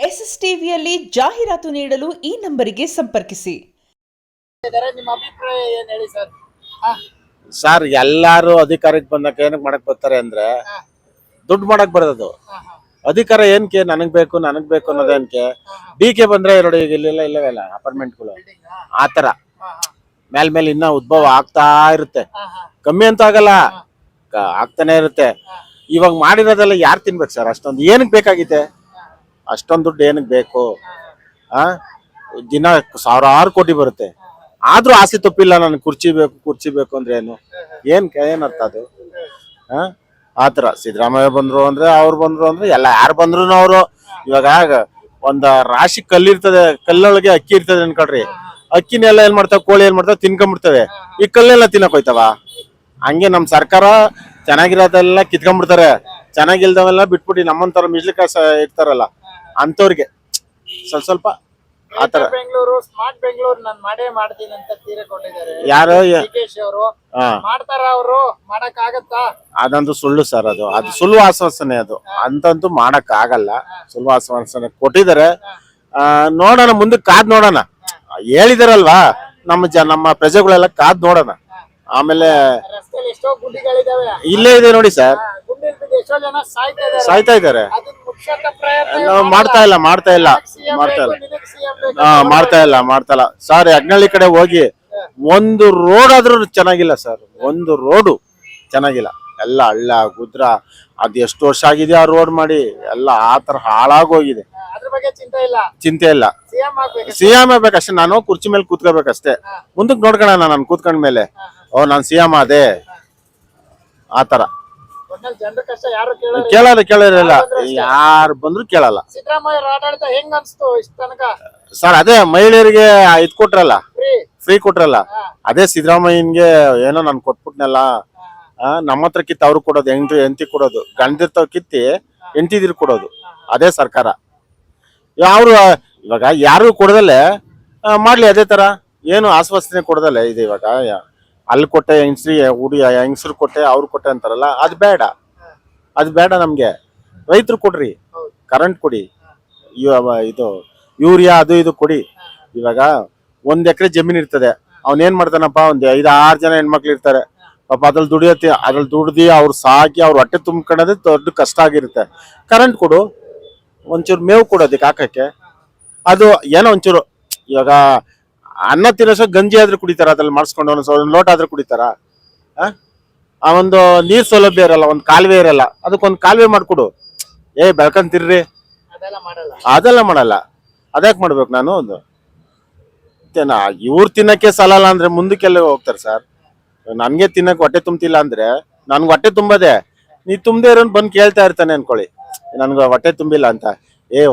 S S ಟಿವಿಯಲ್ಲಿ ಜಾಹೀರಾತು ನೀಡಲು ಈ ನಂಬರಿಗೆ ಸಂಪರ್ಕಿಸಿ. ನಿಮ್ಮ ಅಭಿಪ್ರಾಯ ಏನು ಹೇಳಿ ಸರ್? ಸರ್ ಎಲ್ಲಾರು ಅಧಿಕಾರಕ್ಕೆ ಬಂದಾಗ ಏನಕ್ಕೆ ಮಾಡಕ್ ಬರ್ತಾರೆ ಅಂದ್ರೆ ದುಡ್ಡು ಮಾಡಕ್ ಬರೋದು. ಅಧಿಕಾರ ಏನಕ್ಕೆ ನನಗ್ ಬೇಕು ಅನ್ನೋದೇನಕ್ಕೆ. ಡಿ.ಕೆ ಬಂದ್ರೆ ಎರಡು ಇಲ್ಲವೆಲ್ಲ ಅಪಾರ್ಟ್ಮೆಂಟ್ಗಳು ಆತರ ಮೇಲ್ ಇನ್ನ ಉದ್ಭವ ಆಗ್ತಾ ಇರುತ್ತೆ, ಕಮ್ಮಿ ಅಂತ ಆಗಲ್ಲ, ಆಗ್ತಾನೆ ಇರುತ್ತೆ. ಇವಾಗ ಮಾಡಿರೋದೆಲ್ಲ ಯಾರು ತಿನ್ಬೇಕು ಸರ್? ಅಷ್ಟೊಂದು ಏನಕ್ಕೆ ಬೇಕಾಗಿದೆ? ಅಷ್ಟೊಂದು ದುಡ್ಡು ಏನಕ್ಕೆ ಬೇಕು? ದಿನ ಸಾವಿರಾರು ಕೋಟಿ ಬರುತ್ತೆ, ಆದ್ರೂ ಆಸೆ ತಪ್ಪಿಲ್ಲ. ನನ್ಗೆ ಕುರ್ಚಿ ಬೇಕು ಅಂದ್ರೆ ಏನ್ ಅರ್ಥ ಅದು? ಆತರ ಸಿದ್ದರಾಮಯ್ಯ ಬಂದ್ರು ಅಂದ್ರೆ ಅವ್ರು ಬಂದ್ರು ಅಂದ್ರೆ ಎಲ್ಲ ಯಾರು ಬಂದ್ರು ಅವರು ಇವಾಗ ಒಂದ ರಾಶಿ ಕಲ್ಲಿರ್ತದೆ, ಕಲ್ಲೊಳಗೆ ಅಕ್ಕಿ ಇರ್ತದೆ ಅನ್ಕೊಳ್ರಿ. ಅಕ್ಕಿನೆಲ್ಲ ಏನ್ ಮಾಡ್ತಾವ, ಕೋಳಿ ಏನ್ ಮಾಡ್ತಾವ, ತಿನ್ಕೊಂಡ್ಬಿಡ್ತವೆ. ಈ ಕಲ್ಲೆಲ್ಲ ತಿನ್ನಕ್ ಹೋಯ್ತಾವ. ಹಂಗೆ ನಮ್ ಸರ್ಕಾರ ಚೆನ್ನಾಗಿರೋದೆಲ್ಲ ಕಿತ್ಕೊಂಡ್ಬಿಡ್ತಾರೆ, ಚೆನ್ನಾಗಿಲ್ದವೆಲ್ಲ ಬಿಟ್ಬಿಟ್ಟು ನಮ್ಮಂತರ ಮಿಡ್ಲ್ ಕ್ಲಾಸ್ ಇರ್ತಾರಲ್ಲ ಅಂತವ್ರಿಗೆ ಸ್ವಲ್ಪ ಆತರ. ಬೆಂಗಳೂರು ಸ್ಮಾರ್ಟ್ ಬೆಂಗಳೂರು ನಾನು ಮಾಡೇ ಮಾಡ್ತೀನಿ ಅಂತ ತೀರೆ ಕೊಟ್ಟಿದ್ದಾರೆ ಯಾರು? ಡಿಕೆಶಿ ಅವರು ಮಾಡ್ತಾರ? ಅವರು ಮಾಡಕ್ ಆಗತ್ತಾ? ಅದಂತೂ ಸುಳ್ಳು ಸರ್. ಅದು ಸುಳ್ಳು ಆಶ್ವಾಸನೆ. ಅದು ಅಂತಂತೂ ಮಾಡಕ್ ಆಗಲ್ಲ. ಸುಳ್ಳು ಆಶ್ವಾಸನೆ ಕೊಟ್ಟಿದ್ದಾರೆ. ನೋಡೋಣ, ಮುಂದಕ್ಕೆ ಕಾದ್ ನೋಡೋಣ. ಹೇಳಿದಾರಲ್ವಾ, ನಮ್ಮ ಪ್ರಜೆಗಳೆಲ್ಲ ಕಾದ್ ನೋಡೋಣ. ಆಮೇಲೆ ರಸ್ತೆಯಲ್ಲಿ ಎಷ್ಟೋ ಗುಂಡಿಗಳಿದಾವೆ, ಇಲ್ಲೇ ಇದೆ ನೋಡಿ ಸರ್, ಎಷ್ಟೋ ಜನ ಸಾಯ್ತಾ ಇದ್ದಾರೆ. ಮಾಡ್ತಾ ಇಲ್ಲ ಸರ್. ಯಜ್ಞಳ್ಳಿ ಕಡೆ ಹೋಗಿ ಒಂದು ರೋಡ್ ಆದ್ರೂ ಚೆನ್ನಾಗಿಲ್ಲ ಸರ್, ಒಂದು ರೋಡು ಚೆನ್ನಾಗಿಲ್ಲ. ಎಲ್ಲ ಹಳ್ಳ ಗುದ್ರ, ಅದ್ ಎಷ್ಟು ವರ್ಷ ಆಗಿದೆ ಆ ರೋಡ್ ಮಾಡಿ, ಎಲ್ಲ ಆತರ ಹಾಳಾಗೋಗಿದೆ. ಚಿಂತೆ ಇಲ್ಲ. ಸಿಎಂ ಆಗ್ಬೇಕಷ್ಟೇ. ನಾನು ಕುರ್ಚಿ ಮೇಲೆ ಕೂತ್ಕೋಬೇಕಷ್ಟೇ. ಮುಂದಕ್ಕೆ ನೋಡ್ಕೋಣ, ನಾನು ಕೂತ್ಕೊಂಡ್ಮೇಲೆ ನಾನ್ ಸಿಎಂ ಅದೇ ಆತರ. ಕೇಳಲ್ಲ, ಯಾರು ಬಂದ್ರು ಕೇಳಲ್ಲ. ಸರ್ ಅದೇ ಮಹಿಳೆಯರಿಗೆ ಇದ್ ಕೊಟ್ರಲ್ಲ, ಫ್ರೀ ಕೊಟ್ರಲ್ಲ, ಅದೇ ಸಿದ್ದರಾಮಯ್ಯನ್ಗೆ ಏನೋ ನಾನು ಕೊಟ್ಬಿಟ್ನಲ್ಲ. ನಮ್ಮ ಹತ್ರ ಕಿತ್ತು ಅವ್ರು ಕೊಡೋದು, ಎಂಟಿ ಕೊಡೋದು, ಗಂಡಿರ್ತಾವ್ ಕಿತ್ತಿ ಎಂಟಿದಿರ್ ಕೊಡೋದು, ಅದೇ ಸರ್ಕಾರ. ಅವ್ರು ಇವಾಗ ಯಾರು ಕೊಡದಲ್ಲೇ ಮಾಡ್ಲಿ ಅದೇ ತರ, ಏನು ಆಶ್ವಾಸನೆ ಕೊಡದಲ್ಲೇ ಇದೆ. ಇವಾಗ ಅಲ್ಲಿ ಕೊಟ್ಟೆ ಹೆಂಗಸ್ರು ಕೊಟ್ಟೆ, ಅವ್ರು ಕೊಟ್ಟೆ ಅಂತಾರಲ್ಲ, ಅದು ಬೇಡ ನಮ್ಗೆ. ರೈತರು ಕೊಡ್ರಿ, ಕರೆಂಟ್ ಕೊಡಿ, ಇದು ಯೂರಿಯಾ ಅದು ಇದು ಕೊಡಿ. ಇವಾಗ 1 ಎಕರೆ ಜಮೀನ್ ಇರ್ತದೆ, ಅವ್ನೇನ್ ಮಾಡ್ತಾನಪ್ಪ, ಒಂದ್ 5-6 ಜನ ಹೆಣ್ಮಕ್ಳು ಇರ್ತಾರೆ ಪಾಪ, ಅದ್ರಲ್ಲಿ ದುಡ್ದಿ ಅವ್ರು ಸಾಕಿ ಅವ್ರ ಹೊಟ್ಟೆ ತುಂಬ್ಕೊಳ್ಳೋದೇ ದೊಡ್ಡ ಕಷ್ಟ ಆಗಿರುತ್ತೆ. ಕರೆಂಟ್ ಕೊಡು, ಒಂಚೂರು ಮೇವು ಕೊಡೋದಕ್ಕೆ ಹಾಕಕ್ಕೆ, ಅದು ಏನೋ ಒಂಚೂರು. ಇವಾಗ ಅನ್ನ ತಿನ್ನೋಸ ಗಂಜಿ ಆದ್ರೂ ಕುಡಿತಾರ, ಅದ್ರಲ್ಲಿ ಮಾಡಿಸ್ಕೊಂಡು ಒಂದು ಲೋಟ ಆದ್ರೂ ಕುಡಿತಾರ? ಆ ಒಂದು ನೀರ್ ಸೌಲಭ್ಯ ಇರಲ್ಲ, ಒಂದು ಕಾಲುವೆ ಇರಲ್ಲ, ಅದಕ್ಕೊಂದು ಕಾಲುವೆ ಮಾಡ್ಕೊಡು. ಬೆಳ್ಕಂತಿರ್ರಿ, ಅದೆಲ್ಲ ಮಾಡಲ್ಲ. ಅದ್ಯಾಕ್ ಮಾಡ್ಬೇಕು ನಾನು? ಒಂದು ಇವ್ರು ತಿನ್ನಕ್ಕೆ ಸಲಲ್ಲ ಅಂದ್ರೆ ಮುಂದಕ್ಕೆಲ್ಲ ಹೋಗ್ತಾರೆ ಸರ್. ನನ್ಗೆ ತಿನ್ನಕ್ ಹೊಟ್ಟೆ ತುಂಬ್ತಿಲ್ಲ ಅಂದ್ರೆ ನನ್ಗೆ ಹೊಟ್ಟೆ ತುಂಬದೆ, ನೀ ತುಂಬದೆ ಇರೋನ್ ಬಂದ್ ಕೇಳ್ತಾ ಇರ್ತಾನೆ ಅನ್ಕೊಳ್ಳಿ, ನನ್ಗ ಹೊಟ್ಟೆ ತುಂಬಿಲ್ಲ ಅಂತ.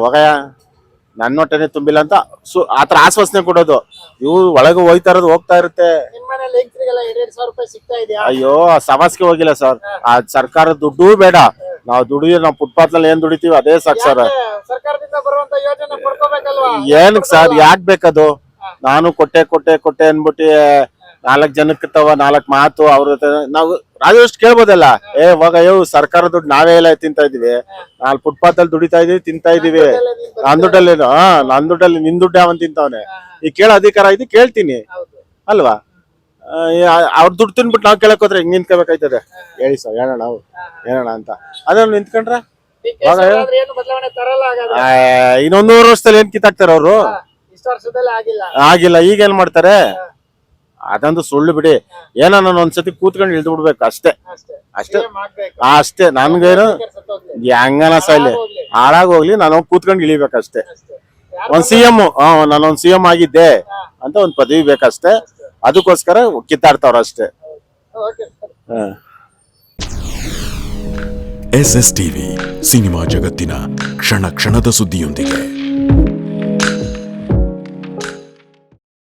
ಹೋಗಯ್ಯ, ನನ್ನ ಹೊಟ್ಟೆನೆ ತುಂಬಿಲ್ಲ ಅಂತ ಆತರ ಆಶ್ವಾಸನೆ ಕೊಡೋದು. ಇವ್ರು ಒಳಗೆ ಹೋಗ್ತಾ ಇರುತ್ತೆ. ಅಯ್ಯೋ, ಸಮಾಸ್ಗೆ ಹೋಗಿಲ್ಲ ಸರ್. ಆ ಸರ್ಕಾರ ದುಡ್ಡು ಬೇಡ, ನಾವು ನಾವು ಫುಟ್ಪಾತ್ ನಲ್ಲಿ ಏನ್ ದುಡಿತೀವಿ ಅದೇ ಸಾಕು ಸರ್. ಏನಕ್ ಸರ್, ಯಾಕ್ ಬೇಕದು? ನಾನು ಕೊಟ್ಟೆ ಅನ್ಬಿಟ್ಟು 4 ಜನಕ್ಕೆ 4 ಮಾತು ಅವ್ರ ನಾವು ರಾಜಷ್ಟು ಕೇಳ್ಬೋದಲ್ಲ. ಹೋಗಯ್ಯೋ, ಸರ್ಕಾರ ದುಡ್ಡು ನಾವೇ ಎಲ್ಲ ತಿಂತಾ ಇದೀವಿ, ನಾಲ್ ಫುಟ್ಪಾತ್ ಅಲ್ಲಿ ದುಡಿತಾ ಇದೀವಿ, ತಿಂತಾ ಇದೀವಿ. ನನ್ ದುಡ್ಡಲ್ಲಿ ನಿನ್ ದುಡ್ಡು ಯಾವನ್ ತಿಂತಾವನೆ? ಈ ಕೇಳೋ ಅಧಿಕಾರ ಇದೆ, ಕೇಳ್ತೀನಿ ಅಲ್ವಾ? ಅವ್ರ ದುಡ್ಡು ತಿನ್ಬಿಟ್ಟು ನಾವ್ ಕೇಳಕ್ ಹೋದ್ರೆ ಹೆಂಗ್ ನಿಂತ್ಕೋಬೇಕಾಯ್ತದೆ ಹೇಳಿ ಸರ್? ಹೇಳೋಣ ಅಂತ ಅದನ್ನ ನಿಂತ್ಕೊಂಡ್ರೆ ಇನ್ನೊಂದ್ 100 ವರ್ಷದಲ್ಲಿ ಏನ್ ಕಿತ್ತಾಕ್ತಾರ ಅವ್ರು? ಆಗಿಲ್ಲ. ಈಗ ಏನ್ ಮಾಡ್ತಾರೆ? ಅದಂತೂ ಸುಳ್ಳು ಬಿಡಿ. ನಾನು ಒಂದ್ಸತಿ ಕೂತ್ಕೊಂಡು ಇಳ್ದು ಬಿಡ್ಬೇಕು ಅಷ್ಟೇ. ನನ್ಗೇನು ಹೆಂಗನ ಸಾಯ್ಲಿ, ಹಾಳಾಗೋಗ್ಲಿ, ನಾನು ಕೂತ್ಕೊಂಡು ಇಳಿಬೇಕಷ್ಟೇ. ನಾನೊಂದ್ ಸಿಎಂ ಆಗಿದ್ದೆ ಅಂತ ಒಂದ್ ಪದವಿ ಬೇಕಷ್ಟೇ. ಅದಕ್ಕೋಸ್ಕರ ಕಿತ್ತಾಡ್ತಾವ್ರ ಅಷ್ಟೇ. ಎಸ್ಎಸ್ ಟಿವಿ, ಸಿನಿಮಾ ಜಗತ್ತಿನ ಕ್ಷಣ ಕ್ಷಣದ ಸುದ್ದಿಯೊಂದಿಗೆ.